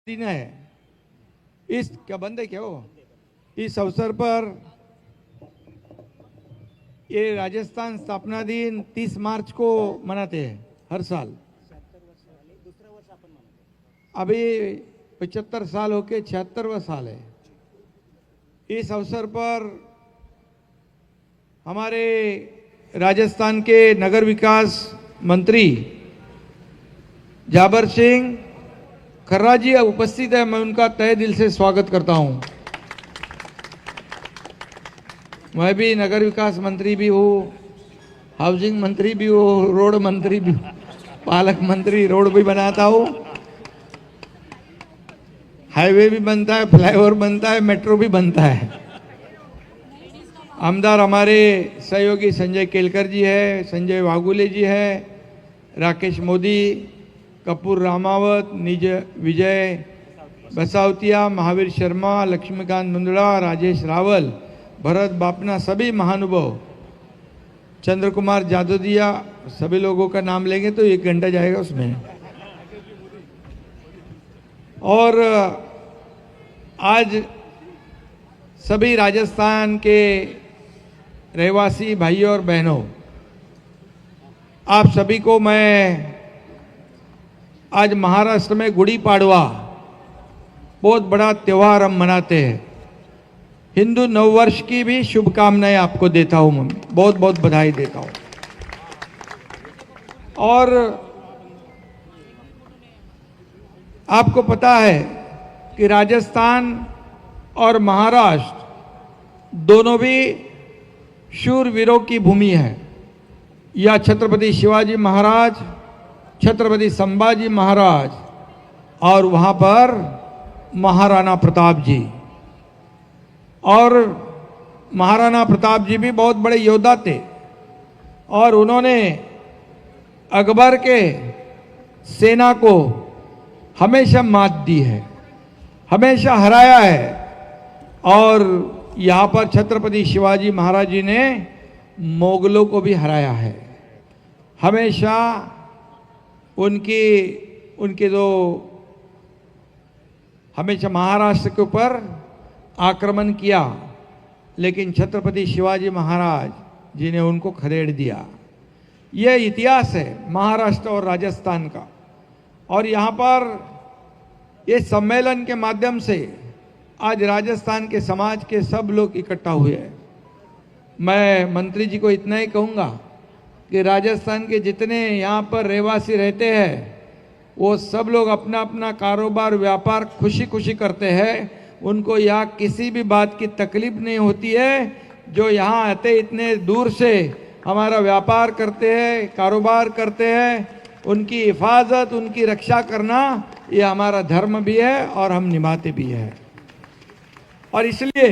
दिन है। इस क्या बंद है क्या वो? इस अवसर पर ये राजस्थान स्थापना दिन 30 मार्च को मनाते हैं हर साल। अभी 75 साल होके 76वां साल है। इस अवसर पर हमारे राजस्थान के नगर विकास मंत्री जाबर सिंह खर्रा जी उपस्थित है। मैं उनका तहे दिल से स्वागत करता हूं। मैं भी नगर विकास मंत्री भी हूँ, हाउसिंग मंत्री भी हूँ, रोड मंत्री भी हूँ, पालक मंत्री, रोड भी बनाता हूँ, हाईवे भी बनता है, फ्लाईओवर बनता है, मेट्रो भी बनता है। आमदार हमारे सहयोगी संजय केलकर जी है, संजय वागुले जी है, राकेश मोदी, कपूर रामावत, निज विजय बसावतिया, महावीर शर्मा, लक्ष्मीकांत मुंदड़ा, राजेश रावल, भरत बापना, सभी महानुभाव, चंद्र कुमार जादोदिया, सभी लोगों का नाम लेंगे तो 1 घंटा जाएगा उसमें। और आज सभी राजस्थान के रहवासी भाइयों और बहनों, आप सभी को मैं आज महाराष्ट्र में गुड़ी पाड़वा बहुत बड़ा त्योहार हम मनाते हैं। हिंदू नववर्ष की भी शुभकामनाएं आपको देता हूं, मैं बहुत बहुत बधाई देता हूं। और आपको पता है कि राजस्थान और महाराष्ट्र दोनों भी शूरवीरों की भूमि है। या छत्रपति शिवाजी महाराज, छत्रपति संभाजी महाराज और वहां पर महाराणा प्रताप जी। और महाराणा प्रताप जी भी बहुत बड़े योद्धा थे और उन्होंने अकबर के सेना को हमेशा मात दी है, हमेशा हराया है। और यहाँ पर छत्रपति शिवाजी महाराज जी ने मुगलों को भी हराया है। हमेशा उनके जो हमेशा महाराष्ट्र के ऊपर आक्रमण किया, लेकिन छत्रपति शिवाजी महाराज जी ने उनको खदेड़ दिया। यह इतिहास है महाराष्ट्र और राजस्थान का। और यहाँ पर ये सम्मेलन के माध्यम से आज राजस्थान के समाज के सब लोग इकट्ठा हुए हैं। मैं मंत्री जी को इतना ही कहूँगा कि राजस्थान के जितने यहाँ पर रहवासी रहते हैं वो सब लोग अपना अपना कारोबार व्यापार खुशी खुशी करते हैं। उनको यहाँ किसी भी बात की तकलीफ नहीं होती है। जो यहाँ आते इतने दूर से हमारा व्यापार करते हैं, कारोबार करते हैं, उनकी हिफाजत, उनकी रक्षा करना ये हमारा धर्म भी है और हम निभाते भी हैं। और इसलिए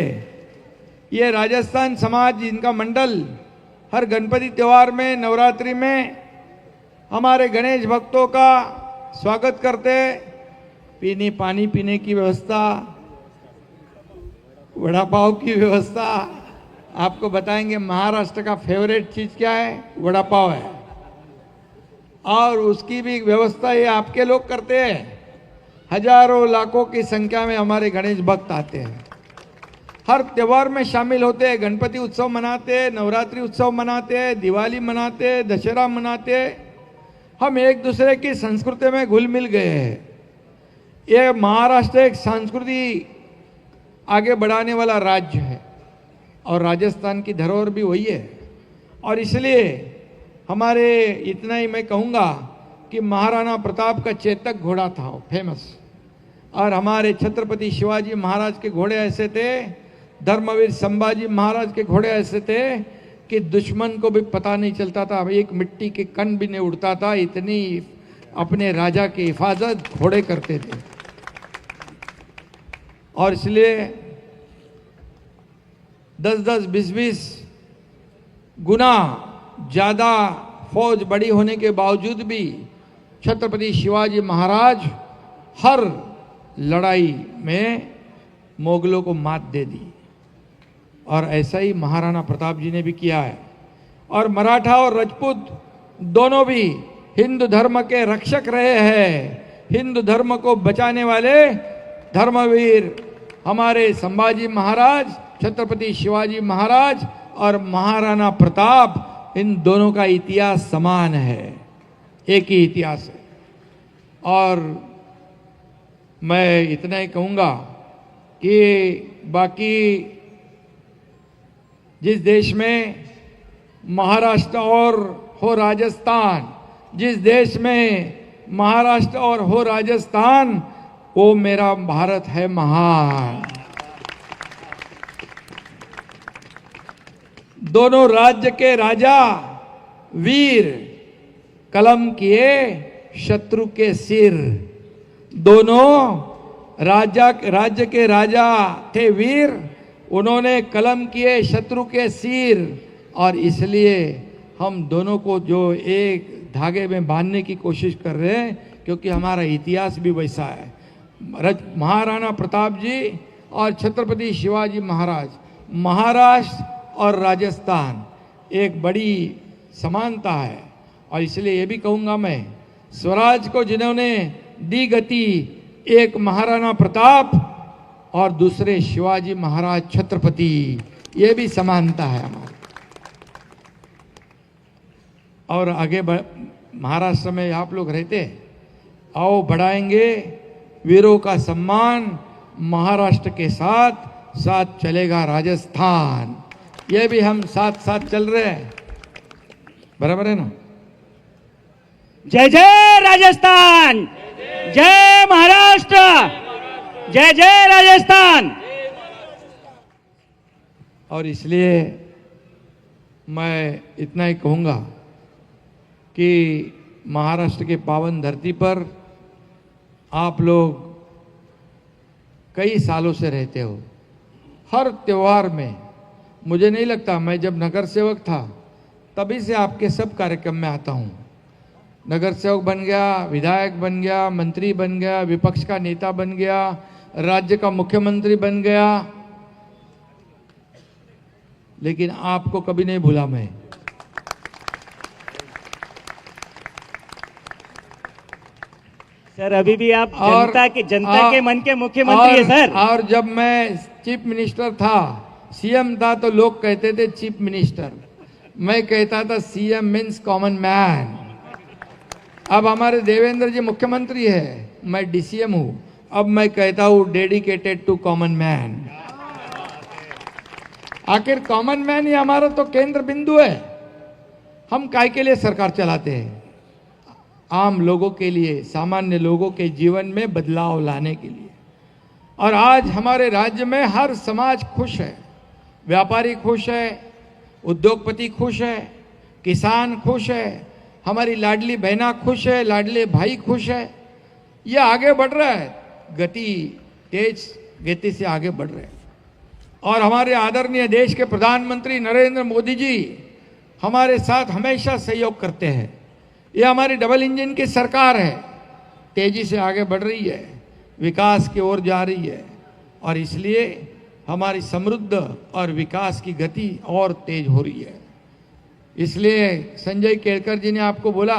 ये राजस्थान समाज, इनका मंडल हर गणपति त्योहार में, नवरात्रि में हमारे गणेश भक्तों का स्वागत करते। पानी पीने की व्यवस्था, वड़ा पाव की व्यवस्था, आपको बताएंगे महाराष्ट्र का फेवरेट चीज क्या है, वड़ा पाव है। और उसकी भी व्यवस्था ये आपके लोग करते हैं। हजारों लाखों की संख्या में हमारे गणेश भक्त आते हैं, हर त्योहार में शामिल होते हैं। गणपति उत्सव मनाते हैं, नवरात्रि उत्सव मनाते हैं, दिवाली मनाते हैं, दशहरा मनाते हैं। हम एक दूसरे की संस्कृति में घुल मिल गए हैं। ये महाराष्ट्र एक संस्कृति आगे बढ़ाने वाला राज्य है और राजस्थान की धरोहर भी वही है। और इसलिए हमारे इतना ही मैं कहूँगा कि महाराणा प्रताप का चेतक घोड़ा था वो फेमस, और हमारे छत्रपति शिवाजी महाराज के घोड़े ऐसे थे, धर्मवीर संभाजी महाराज के घोड़े ऐसे थे कि दुश्मन को भी पता नहीं चलता था, एक मिट्टी के कण भी नहीं उड़ता था। इतनी अपने राजा की हिफाजत घोड़े करते थे। और इसलिए 10-10, 20-20 गुना ज्यादा फौज बड़ी होने के बावजूद भी छत्रपति शिवाजी महाराज हर लड़ाई में मुगलों को मात दे दी। और ऐसा ही महाराणा प्रताप जी ने भी किया है। और मराठा और राजपूत दोनों भी हिंदू धर्म के रक्षक रहे हैं। हिंदू धर्म को बचाने वाले धर्मवीर हमारे संभाजी महाराज, छत्रपति शिवाजी महाराज और महाराणा प्रताप, इन दोनों का इतिहास समान है, एक ही इतिहास है। और मैं इतना ही कहूँगा कि बाकी जिस देश में महाराष्ट्र और हो राजस्थान, जिस देश में महाराष्ट्र और हो राजस्थान, वो मेरा भारत है महान। दोनों राज्य के राजा वीर, कलम किए शत्रु के सिर। दोनों राज्य के राजा थे वीर, उन्होंने कलम किए शत्रु के सिर। और इसलिए हम दोनों को जो एक धागे में बांधने की कोशिश कर रहे हैं, क्योंकि हमारा इतिहास भी वैसा है। महाराणा प्रताप जी और छत्रपति शिवाजी महाराज, महाराष्ट्र और राजस्थान एक बड़ी समानता है। और इसलिए ये भी कहूँगा मैं, स्वराज को जिन्होंने दी गति, एक महाराणा प्रताप और दूसरे शिवाजी महाराज छत्रपति, ये भी समानता है हमारी। और आगे महाराष्ट्र में आप लोग रहते, आओ बढ़ाएंगे वीरों का सम्मान, महाराष्ट्र के साथ साथ चलेगा राजस्थान। ये भी हम साथ साथ चल रहे हैं, बराबर है ना। जय जय राजस्थान, जय महाराष्ट्र, जय जय राजस्थान। और इसलिए मैं इतना ही कहूँगा कि महाराष्ट्र के पावन धरती पर आप लोग कई सालों से रहते हो। हर त्योहार में, मुझे नहीं लगता, मैं जब नगर सेवक था तभी से आपके सब कार्यक्रम में आता हूँ। नगर सेवक बन गया, विधायक बन गया, मंत्री बन गया, विपक्ष का नेता बन गया, राज्य का मुख्यमंत्री बन गया, लेकिन आपको कभी नहीं भूला मैं। सर अभी भी आप जनता के मन के मुख्यमंत्री है सर। और जब मैं चीफ मिनिस्टर था, सीएम था, तो लोग कहते थे चीफ मिनिस्टर, मैं कहता था सीएम मीन्स कॉमन मैन। अब हमारे देवेंद्र जी मुख्यमंत्री है, मैं डीसीएम हूं, अब मैं कहता हूं डेडिकेटेड टू कॉमन मैन। आखिर कॉमन मैन ही हमारा तो केंद्र बिंदु है। हम काय के लिए सरकार चलाते हैं? आम लोगों के लिए, सामान्य लोगों के जीवन में बदलाव लाने के लिए। और आज हमारे राज्य में हर समाज खुश है, व्यापारी खुश है, उद्योगपति खुश है, किसान खुश है, हमारी लाडली बहना खुश है, लाडले भाई खुश है। ये आगे बढ़ रहा है, तेज गति से आगे बढ़ रहे हैं। और हमारे आदरणीय देश के प्रधानमंत्री नरेंद्र मोदी जी हमारे साथ हमेशा सहयोग करते हैं। ये हमारी डबल इंजन की सरकार है, तेजी से आगे बढ़ रही है, विकास की ओर जा रही है। और इसलिए हमारी समृद्ध और विकास की गति और तेज हो रही है। इसलिए संजय केळकर जी ने आपको बोला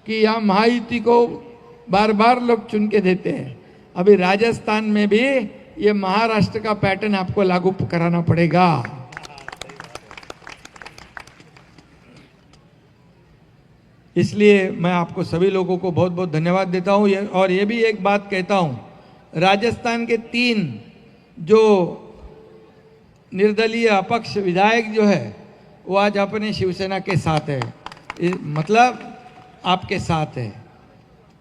कि यहाँ महायुति को बार बार लोग चुन के देते हैं। अभी राजस्थान में भी ये महाराष्ट्र का पैटर्न आपको लागू कराना पड़ेगा। इसलिए मैं आपको सभी लोगों को बहुत बहुत धन्यवाद देता हूँ। और ये भी एक बात कहता हूँ, राजस्थान के 3 जो निर्दलीय अपक्ष विधायक जो है वो आज अपने शिवसेना के साथ है, मतलब आपके साथ है,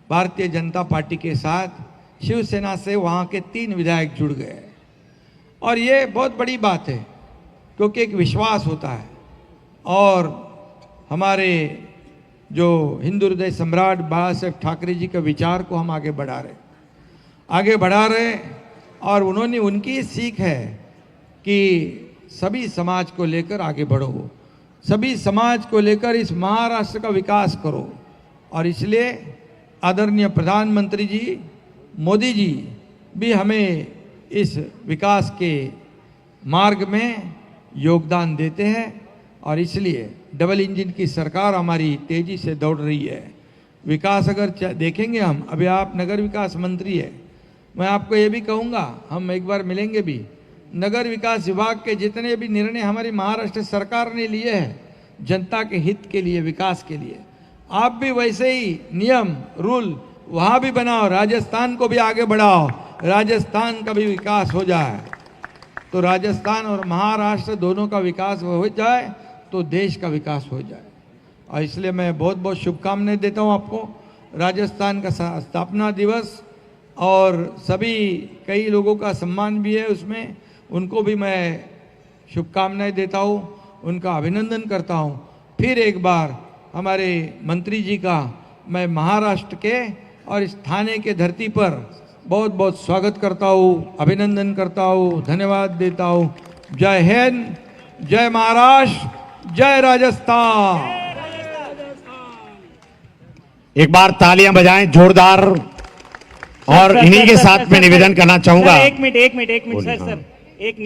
भारतीय जनता पार्टी के साथ। शिवसेना से वहाँ के 3 विधायक जुड़ गए। और ये बहुत बड़ी बात है, क्योंकि एक विश्वास होता है। और हमारे जो हिंदू हृदय सम्राट बाला साहेब ठाकरे जी के विचार को हम आगे बढ़ा रहे। और उन्होंने, उनकी सीख है कि सभी समाज को लेकर आगे बढ़ो, सभी समाज को लेकर इस महाराष्ट्र का विकास करो। और इसलिए आदरणीय प्रधानमंत्री जी मोदी जी भी हमें इस विकास के मार्ग में योगदान देते हैं। और इसलिए डबल इंजन की सरकार हमारी तेजी से दौड़ रही है। विकास अगर देखेंगे हम, अभी आप नगर विकास मंत्री है, मैं आपको ये भी कहूँगा, हम एक बार मिलेंगे भी, नगर विकास विभाग के जितने भी निर्णय हमारी महाराष्ट्र सरकार ने लिए हैं जनता के हित के लिए, विकास के लिए, आप भी वैसे ही नियम रूल वहाँ भी बनाओ, राजस्थान को भी आगे बढ़ाओ, राजस्थान का भी विकास हो जाए। तो राजस्थान और महाराष्ट्र दोनों का विकास हो जाए तो देश का विकास हो जाए। और इसलिए मैं बहुत बहुत शुभकामनाएं देता हूँ आपको। राजस्थान का स्थापना दिवस और सभी कई लोगों का सम्मान भी है उसमें, उनको भी मैं शुभकामनाएं देता हूँ, उनका अभिनंदन करता हूँ। फिर एक बार हमारे मंत्री जी का मैं महाराष्ट्र के और इस थाने के धरती पर बहुत बहुत स्वागत करता हूँ, अभिनंदन करता हूँ, धन्यवाद देता हूँ। जय हिंद, जय महाराष्ट्र, जय राजस्थान। एक बार तालियां बजाएं जोरदार। और इन्हीं के साथ मैं निवेदन करना चाहूंगा। एक मिनट बोलिए, सर, हाँ। सर एक